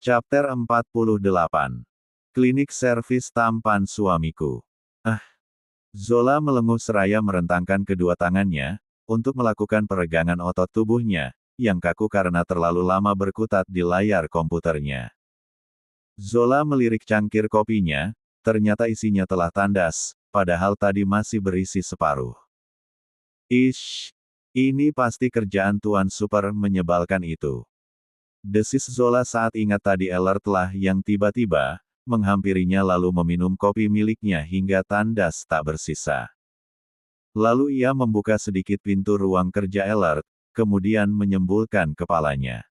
Chapter 48. Klinik servis tampan suamiku. Zola melenguh seraya merentangkan kedua tangannya, untuk melakukan peregangan otot tubuhnya, yang kaku karena terlalu lama berkutat di layar komputernya. Zola melirik cangkir kopinya, ternyata isinya telah tandas, padahal tadi masih berisi separuh. Ish, ini pasti kerjaan Tuan Super menyebalkan itu. Desis Zola saat ingat tadi Ellertlah yang tiba-tiba menghampirinya lalu meminum kopi miliknya hingga tandas tak bersisa. Lalu ia membuka sedikit pintu ruang kerja Ellert, kemudian menyembulkan kepalanya.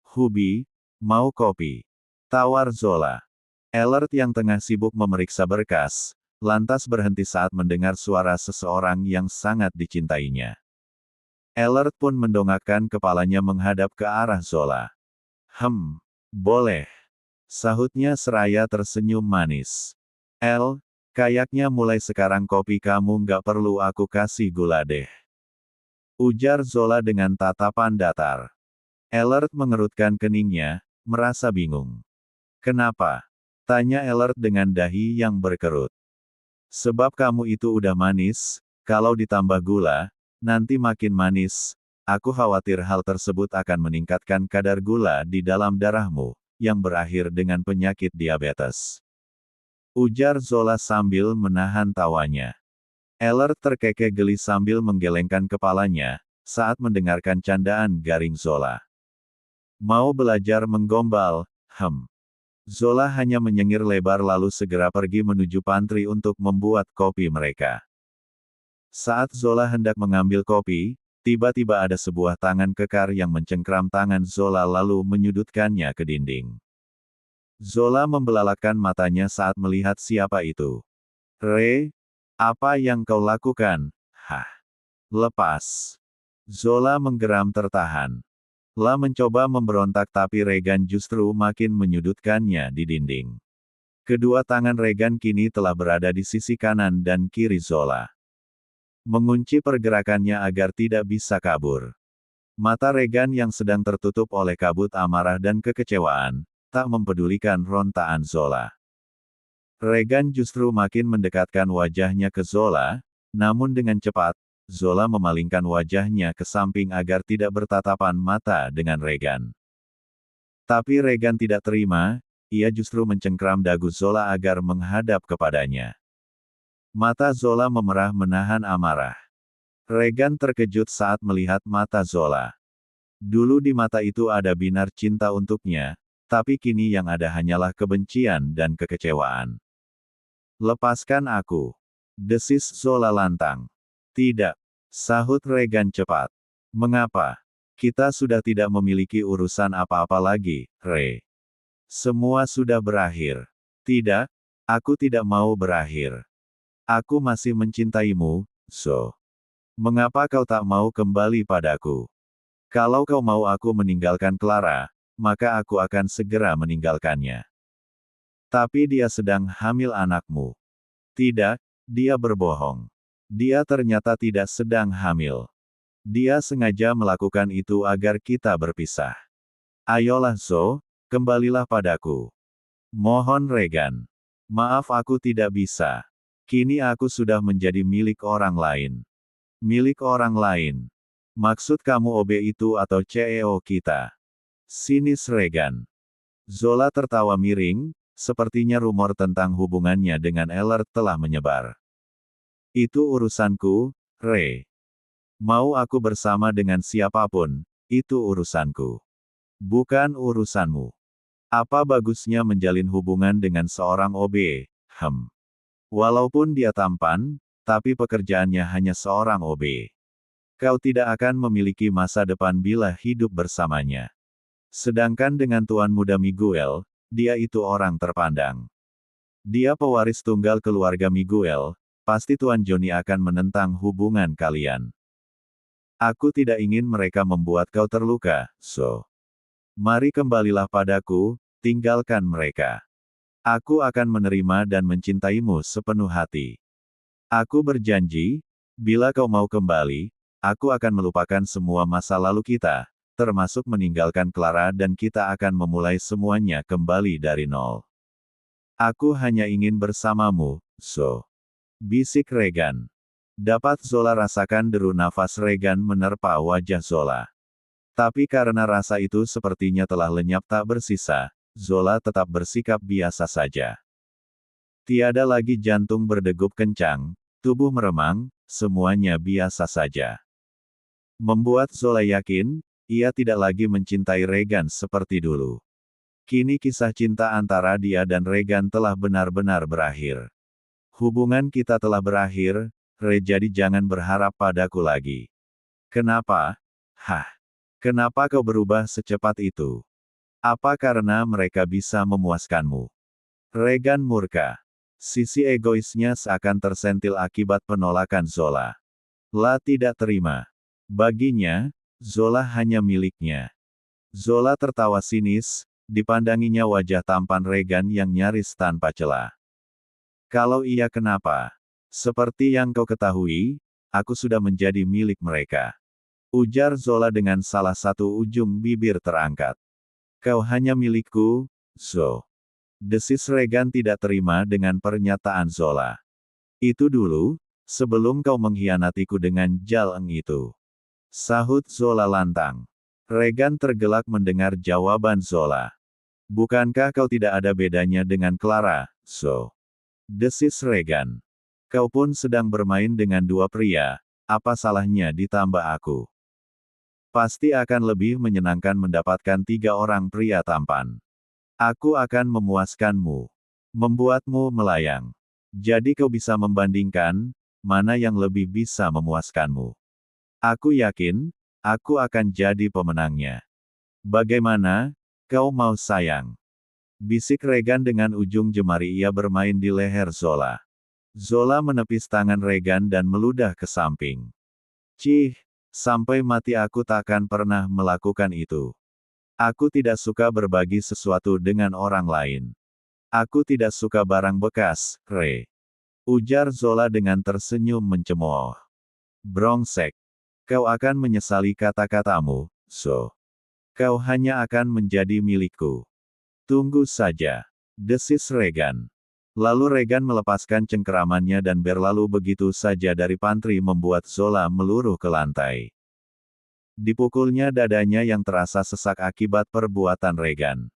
"Hubi, mau kopi?" tawar Zola. Ellert yang tengah sibuk memeriksa berkas, lantas berhenti saat mendengar suara seseorang yang sangat dicintainya. Ellert pun mendongakkan kepalanya menghadap ke arah Zola. Boleh," sahutnya seraya tersenyum manis. Kayaknya mulai sekarang kopi kamu nggak perlu aku kasih gula deh," ujar Zola dengan tatapan datar. Ellert mengerutkan keningnya, merasa bingung. "Kenapa?" tanya Ellert dengan dahi yang berkerut. "Sebab kamu itu udah manis, kalau ditambah gula, nanti makin manis. Aku khawatir hal tersebut akan meningkatkan kadar gula di dalam darahmu, yang berakhir dengan penyakit diabetes," ujar Zola sambil menahan tawanya. Ellert terkekeh geli sambil menggelengkan kepalanya, saat mendengarkan candaan garing Zola. "Mau belajar menggombal?" Zola hanya menyengir lebar lalu segera pergi menuju pantry untuk membuat kopi mereka. Saat Zola hendak mengambil kopi, tiba-tiba ada sebuah tangan kekar yang mencengkram tangan Zola lalu menyudutkannya ke dinding. Zola membelalakkan matanya saat melihat siapa itu. Apa yang kau lakukan?" "Lepas." Zola menggeram tertahan. La mencoba memberontak tapi Regan justru makin menyudutkannya di dinding. Kedua tangan Regan kini telah berada di sisi kanan dan kiri Zola, mengunci pergerakannya agar tidak bisa kabur. Mata Regan yang sedang tertutup oleh kabut amarah dan kekecewaan, tak mempedulikan rontaan Zola. Regan justru makin mendekatkan wajahnya ke Zola, namun dengan cepat, Zola memalingkan wajahnya ke samping agar tidak bertatapan mata dengan Regan. Tapi Regan tidak terima, ia justru mencengkram dagu Zola agar menghadap kepadanya. Mata Zola memerah menahan amarah. Regan terkejut saat melihat mata Zola. Dulu di mata itu ada binar cinta untuknya, tapi kini yang ada hanyalah kebencian dan kekecewaan. "Lepaskan aku," desis Zola lantang. "Tidak," sahut Regan cepat. "Mengapa? Kita sudah tidak memiliki urusan apa-apa lagi, Re. Semua sudah berakhir." "Tidak, aku tidak mau berakhir. Aku masih mencintaimu, Zo. Mengapa kau tak mau kembali padaku? Kalau kau mau aku meninggalkan Clara, maka aku akan segera meninggalkannya." "Tapi dia sedang hamil anakmu." "Tidak, dia berbohong. Dia ternyata tidak sedang hamil. Dia sengaja melakukan itu agar kita berpisah. Ayolah Zo, kembalilah padaku. Mohon Regan. Maaf aku tidak bisa. Kini aku sudah menjadi milik orang lain." "Milik orang lain? Maksud kamu OB itu atau CEO kita?" sinis Regan. Zola tertawa miring, sepertinya rumor tentang hubungannya dengan Ellert telah menyebar. "Itu urusanku, Re. Mau aku bersama dengan siapapun, itu urusanku. Bukan urusanmu. Apa bagusnya menjalin hubungan dengan seorang OB? Walaupun dia tampan, tapi pekerjaannya hanya seorang OB. Kau tidak akan memiliki masa depan bila hidup bersamanya. Sedangkan dengan Tuan Muda Miguel, dia itu orang terpandang. Dia pewaris tunggal keluarga Miguel, pasti Tuan Johnny akan menentang hubungan kalian. Aku tidak ingin mereka membuat kau terluka, Zo. Mari kembalilah padaku, tinggalkan mereka. Aku akan menerima dan mencintaimu sepenuh hati. Aku berjanji, bila kau mau kembali, aku akan melupakan semua masa lalu kita, termasuk meninggalkan Clara dan kita akan memulai semuanya kembali dari nol. Aku hanya ingin bersamamu, Zo. Bisik Regan. Dapat Zola rasakan deru nafas Regan menerpa wajah Zola. Tapi karena rasa itu sepertinya telah lenyap tak bersisa, Zola tetap bersikap biasa saja. Tiada lagi jantung berdegup kencang, tubuh meremang, semuanya biasa saja. Membuat Zola yakin, ia tidak lagi mencintai Regan seperti dulu. Kini kisah cinta antara dia dan Regan telah benar-benar berakhir. Hubungan kita telah berakhir, Re, jadi jangan berharap padaku lagi. Kenapa? Hah? Kenapa kau berubah secepat itu? Apa karena mereka bisa memuaskanmu? Regan murka. Sisi egoisnya seakan tersentil akibat penolakan Zola. La tidak terima. Baginya, Zola hanya miliknya. Zola tertawa sinis, dipandanginya wajah tampan Regan yang nyaris tanpa celah. Kalau iya kenapa? Seperti yang kau ketahui, aku sudah menjadi milik mereka. Ujar Zola dengan salah satu ujung bibir terangkat. Kau hanya milikku, Zo. Desis Regan tidak terima dengan pernyataan Zola. Itu dulu, sebelum kau mengkhianatiku dengan Jaleng itu. Sahut Zola lantang. Regan tergelak mendengar jawaban Zola. Bukankah kau tidak ada bedanya dengan Clara, Zo? Desis Regan. Kau pun sedang bermain dengan dua pria, apa salahnya ditambah aku? Pasti akan lebih menyenangkan mendapatkan 3 orang pria tampan. Aku akan memuaskanmu. Membuatmu melayang. Jadi kau bisa membandingkan, mana yang lebih bisa memuaskanmu. Aku yakin, aku akan jadi pemenangnya. Bagaimana, kau mau sayang? Bisik Regan dengan ujung jemari ia bermain di leher Zola. Zola menepis tangan Regan dan meludah ke samping. Cih, sampai mati aku takkan pernah melakukan itu. Aku tidak suka berbagi sesuatu dengan orang lain. Aku tidak suka barang bekas, Re. Ujar Zola dengan tersenyum mencemooh. Brongsek. Kau akan menyesali kata-katamu, Zo. Kau hanya akan menjadi milikku. Tunggu saja. Desis Regan. Lalu Regan melepaskan cengkeramannya dan berlalu begitu saja dari pantry membuat Zola meluruh ke lantai. Dipukulnya dadanya yang terasa sesak akibat perbuatan Regan.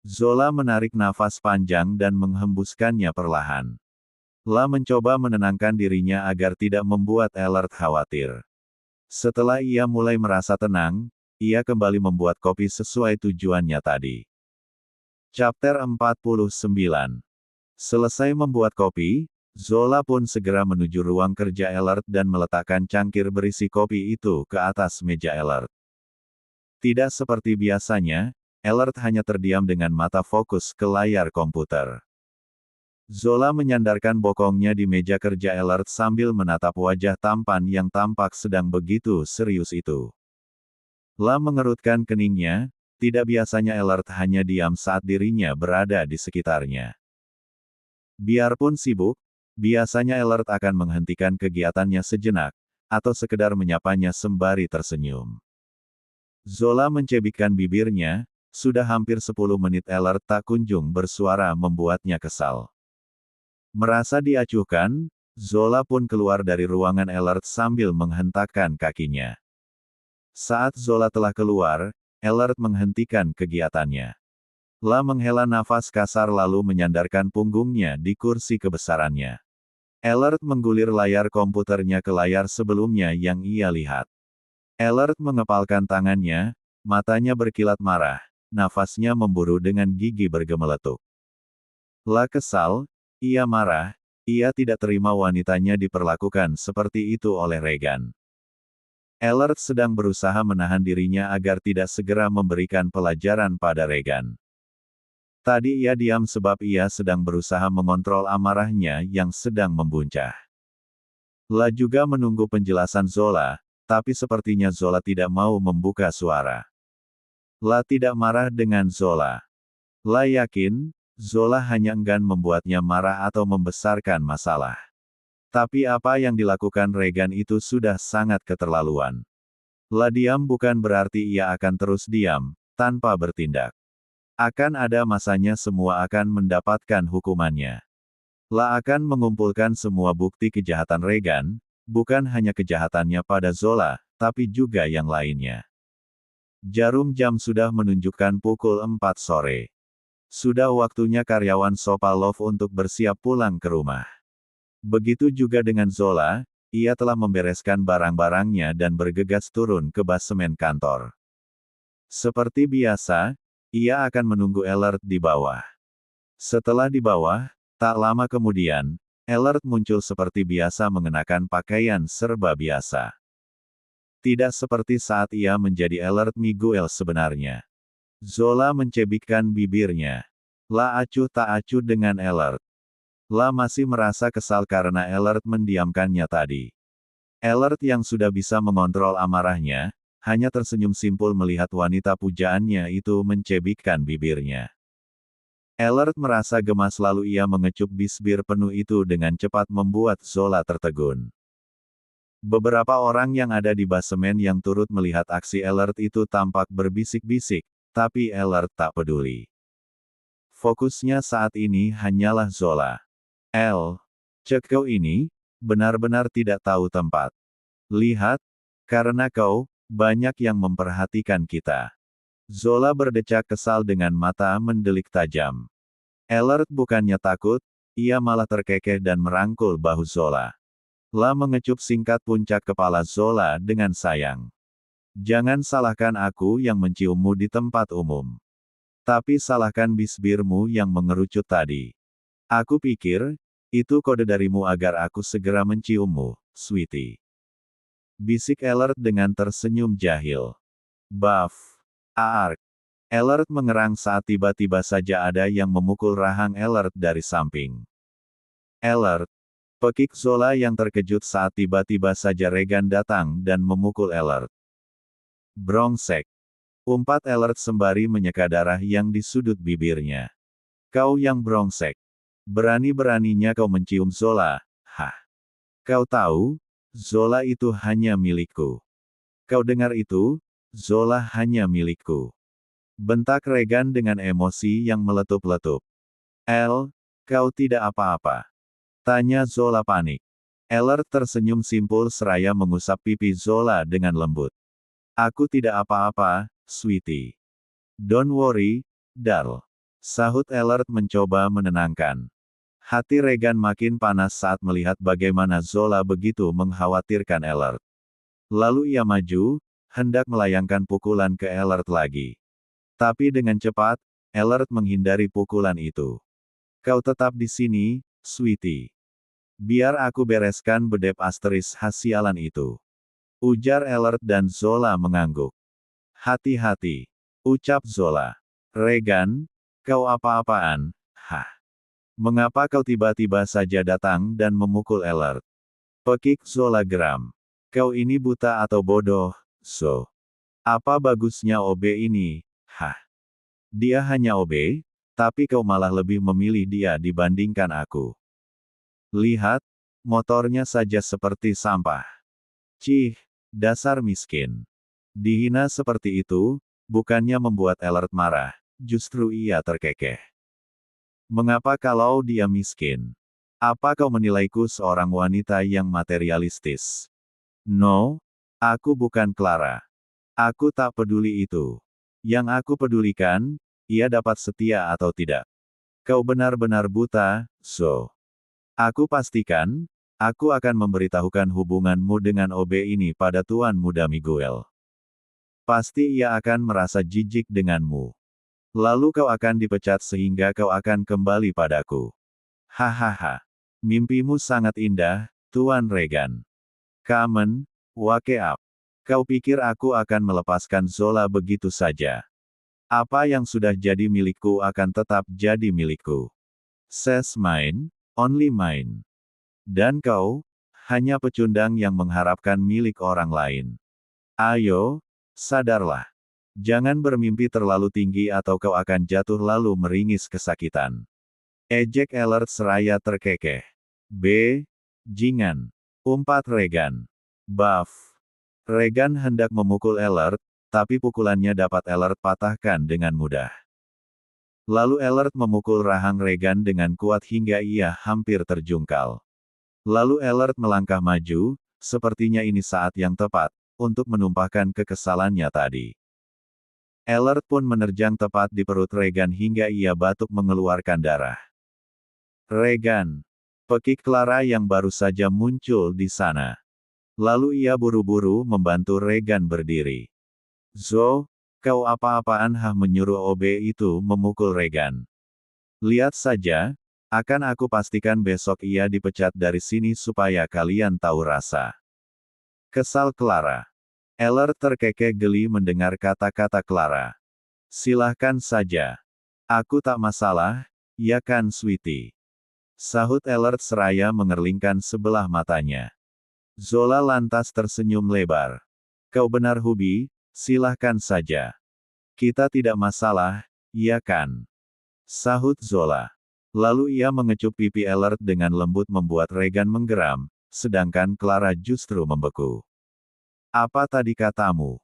Zola menarik nafas panjang dan menghembuskannya perlahan. La mencoba menenangkan dirinya agar tidak membuat Elert khawatir. Setelah ia mulai merasa tenang, ia kembali membuat kopi sesuai tujuannya tadi. Chapter 49. Selesai membuat kopi, Zola pun segera menuju ruang kerja Elert dan meletakkan cangkir berisi kopi itu ke atas meja Elert. Tidak seperti biasanya, Elert hanya terdiam dengan mata fokus ke layar komputer. Zola menyandarkan bokongnya di meja kerja Elert sambil menatap wajah tampan yang tampak sedang begitu serius itu. La mengerutkan keningnya, tidak biasanya Elert hanya diam saat dirinya berada di sekitarnya. Biarpun sibuk, biasanya Elert akan menghentikan kegiatannya sejenak, atau sekedar menyapanya sembari tersenyum. Zola mencebikkan bibirnya, sudah hampir 10 menit Elert tak kunjung bersuara membuatnya kesal. Merasa diacuhkan, Zola pun keluar dari ruangan Elert sambil menghentakkan kakinya. Saat Zola telah keluar, Elert menghentikan kegiatannya. La menghela nafas kasar lalu menyandarkan punggungnya di kursi kebesarannya. Elert menggulir layar komputernya ke layar sebelumnya yang ia lihat. Elert mengepalkan tangannya, matanya berkilat marah, nafasnya memburu dengan gigi bergemeletuk. La kesal, ia marah, ia tidak terima wanitanya diperlakukan seperti itu oleh Regan. Elert sedang berusaha menahan dirinya agar tidak segera memberikan pelajaran pada Regan. Tadi ia diam sebab ia sedang berusaha mengontrol amarahnya yang sedang membuncah. La juga menunggu penjelasan Zola, tapi sepertinya Zola tidak mau membuka suara. La tidak marah dengan Zola. La yakin, Zola hanya enggan membuatnya marah atau membesarkan masalah. Tapi apa yang dilakukan Regan itu sudah sangat keterlaluan. La diam bukan berarti ia akan terus diam, tanpa bertindak. Akan ada masanya semua akan mendapatkan hukumannya. La akan mengumpulkan semua bukti kejahatan Regan, bukan hanya kejahatannya pada Zola, tapi juga yang lainnya. Jarum jam sudah menunjukkan pukul 4 sore. Sudah waktunya karyawan Sopalov untuk bersiap pulang ke rumah. Begitu juga dengan Zola, ia telah membereskan barang-barangnya dan bergegas turun ke basemen kantor. Seperti biasa, ia akan menunggu Ellert di bawah. Setelah di bawah, tak lama kemudian, Ellert muncul seperti biasa mengenakan pakaian serba biasa. Tidak seperti saat ia menjadi Ellert Miguel sebenarnya. Zola mencebikkan bibirnya. La acuh tak acuh dengan Ellert. La masih merasa kesal karena Ellert mendiamkannya tadi. Ellert yang sudah bisa mengontrol amarahnya, hanya tersenyum simpul melihat wanita pujaannya itu mencebikkan bibirnya. Ellert merasa gemas lalu ia mengecup bisbir penuh itu dengan cepat membuat Zola tertegun. Beberapa orang yang ada di basemen yang turut melihat aksi Ellert itu tampak berbisik-bisik, tapi Ellert tak peduli. Fokusnya saat ini hanyalah Zola. Cek kau ini, benar-benar tidak tahu tempat. Lihat, karena kau, banyak yang memperhatikan kita. Zola berdecak kesal dengan mata mendelik tajam. Ellert bukannya takut, ia malah terkekeh dan merangkul bahu Zola. La mengecup singkat puncak kepala Zola dengan sayang. Jangan salahkan aku yang menciummu di tempat umum. Tapi salahkan bisbirmu yang mengerucut tadi. Aku pikir, itu kode darimu agar aku segera menciummu, sweetie. Bisik Ellert dengan tersenyum jahil. Buff. Aark. Ellert mengerang saat tiba-tiba saja ada yang memukul rahang Ellert dari samping. Ellert. Pekik Zola yang terkejut saat tiba-tiba saja Regan datang dan memukul Ellert. Brongsek. Umpat Ellert sembari menyeka darah yang di sudut bibirnya. Kau yang brongsek. Berani-beraninya kau mencium Zola, hah? Kau tahu, Zola itu hanya milikku. Kau dengar itu? Zola hanya milikku. Bentak Regan dengan emosi yang meletup-letup. Kau tidak apa-apa. Tanya Zola panik. Ellert tersenyum simpul seraya mengusap pipi Zola dengan lembut. Aku tidak apa-apa, sweetie. Don't worry, Darl. Sahut Ellert mencoba menenangkan. Hati Regan makin panas saat melihat bagaimana Zola begitu mengkhawatirkan Ellert. Lalu ia maju, hendak melayangkan pukulan ke Ellert lagi. Tapi dengan cepat, Ellert menghindari pukulan itu. Kau tetap di sini, sweetie. Biar aku bereskan bedep asteris hasialan itu. Ujar Ellert dan Zola mengangguk. Hati-hati. Ucap Zola. Regan, kau apa-apaan, hah? Mengapa kau tiba-tiba saja datang dan memukul Ellert? Pekik Zola geram. Kau ini buta atau bodoh, Zo? Apa bagusnya OB ini, hah? Dia hanya OB, tapi kau malah lebih memilih dia dibandingkan aku. Lihat, motornya saja seperti sampah. Cih, dasar miskin. Dihina seperti itu, bukannya membuat Ellert marah, justru ia terkekeh. Mengapa kalau dia miskin? Apa kau menilaiku seorang wanita yang materialistis? No, aku bukan Clara. Aku tak peduli itu. Yang aku pedulikan, ia dapat setia atau tidak. Kau benar-benar buta, Zo. Aku pastikan, aku akan memberitahukan hubunganmu dengan OB ini pada Tuan Muda Miguel. Pasti ia akan merasa jijik denganmu. Lalu kau akan dipecat sehingga kau akan kembali padaku. Hahaha. Mimpimu sangat indah, Tuan Regan. Kamen, wake up. Kau pikir aku akan melepaskan Zola begitu saja? Apa yang sudah jadi milikku akan tetap jadi milikku. Says mine, only mine. Dan kau, hanya pecundang yang mengharapkan milik orang lain. Ayo, sadarlah. Jangan bermimpi terlalu tinggi atau kau akan jatuh lalu meringis kesakitan. Ejek Ellert seraya terkekeh. Jingan. Umpat Regan. Buff. Regan hendak memukul Elert, tapi pukulannya dapat Elert patahkan dengan mudah. Lalu Elert memukul rahang Regan dengan kuat hingga ia hampir terjungkal. Lalu Elert melangkah maju, sepertinya ini saat yang tepat untuk menumpahkan kekesalannya tadi. Elert pun menerjang tepat di perut Regan hingga ia batuk mengeluarkan darah. Regan. Pekik Clara yang baru saja muncul di sana. Lalu ia buru-buru membantu Regan berdiri. Zo, kau apa-apaan menyuruh OB itu memukul Regan. Lihat saja, akan aku pastikan besok ia dipecat dari sini supaya kalian tahu rasa. Kesal Clara. Elert terkekeh geli mendengar kata-kata Clara. Silahkan saja. Aku tak masalah, ya kan Sweetie? Sahut Elert seraya mengerlingkan sebelah matanya. Zola lantas tersenyum lebar. Kau benar Hubi, silahkan saja. Kita tidak masalah, ya kan? Sahut Zola. Lalu ia mengecup pipi Elert dengan lembut membuat Regan menggeram, sedangkan Clara justru membeku. Apa tadi katamu?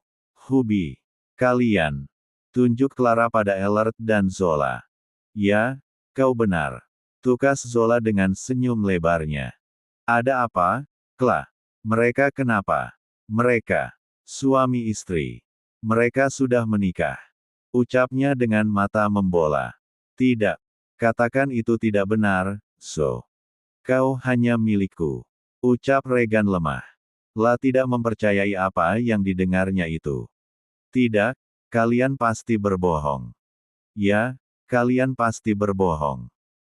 Hubi. Kalian. Tunjuk Clara pada Elert dan Zola. Ya, kau benar. Tukas Zola dengan senyum lebarnya. Ada apa, Cla? Mereka kenapa? Mereka. Suami istri. Mereka sudah menikah. Ucapnya dengan mata membola. Tidak. Katakan itu tidak benar, Zo. Kau hanya milikku. Ucap Regan lemah. La tidak mempercayai apa yang didengarnya itu. Tidak, kalian pasti berbohong. Ya, kalian pasti berbohong.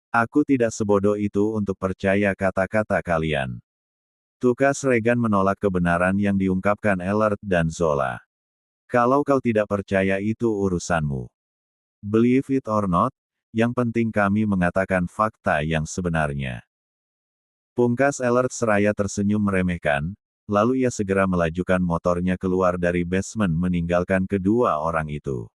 Aku tidak sebodoh itu untuk percaya kata-kata kalian. Tukas Regan menolak kebenaran yang diungkapkan Elert dan Zola. Kalau kau tidak percaya itu urusanmu. Believe it or not, yang penting kami mengatakan fakta yang sebenarnya. Pungkas Elert seraya tersenyum meremehkan, lalu ia segera melajukan motornya keluar dari basement meninggalkan kedua orang itu.